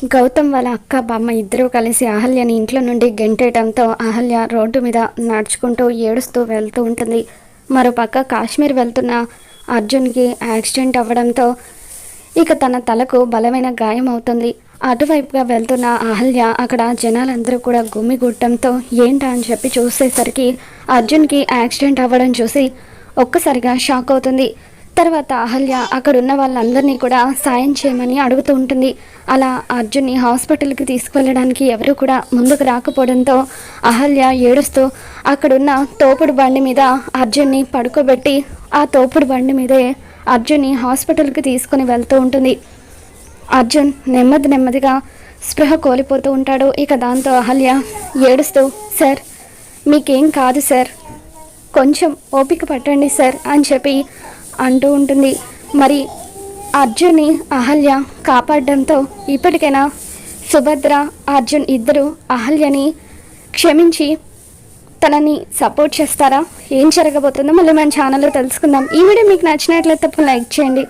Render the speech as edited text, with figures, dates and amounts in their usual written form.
గౌతమ్ వాళ్ళ అక్క బామ్మ ఇద్దరూ కలిసి అహల్యని ఇంట్లో నుండి గెంటేయడంతో అహల్య రోడ్డు మీద నడుచుకుంటూ ఏడుస్తూ వెళ్తూ ఉంటుంది. మరోపక్క కాశ్మీర్ వెళ్తున్న అర్జున్కి యాక్సిడెంట్ అవ్వడంతో ఇక తన తలకు బలమైన గాయం అవుతుంది. అటువైపుగా వెళ్తున్న అహల్య అక్కడ జనాలందరూ కూడా గుమ్మిగూడటంతో ఏంటా అని చెప్పి చూసేసరికి అర్జున్కి యాక్సిడెంట్ అవ్వడం చూసి ఒక్కసారిగా షాక్ అవుతుంది. తర్వాత అహల్య అక్కడున్న వాళ్ళందరినీ కూడా సాయం చేయమని అడుగుతూ ఉంటుంది. అలా అర్జున్ని హాస్పిటల్కి తీసుకువెళ్ళడానికి ఎవరు కూడా ముందుకు రాకపోవడంతో అహల్య ఏడుస్తూ అక్కడున్న తోపుడు బండి మీద అర్జున్ని పడుకోబెట్టి ఆ తోపుడు బండి మీదే అర్జున్ని హాస్పిటల్కి తీసుకుని వెళ్తూ ఉంటుంది. అర్జున్ నెమ్మదిగా స్పృహ కోల్పోతూ ఉంటాడు. ఇక దాంతో అహల్య ఏడుస్తూ, సార్ మీకేం కాదు సార్, కొంచెం ఓపిక పట్టండి సార్ అని చెప్పి అంటూ ఉంటుంది. మరి అర్జున్ని అహల్య కాపాడడంతో ఇప్పటికైనా సుభద్ర అర్జున్ ఇద్దరు అహల్యని క్షమించి తనని సపోర్ట్ చేస్తారా? ఏం జరగబోతుందో మళ్ళీ మన ఛానల్లో తెలుసుకుందాం. ఈ వీడియో మీకు నచ్చినట్లయితే లైక్ చేయండి.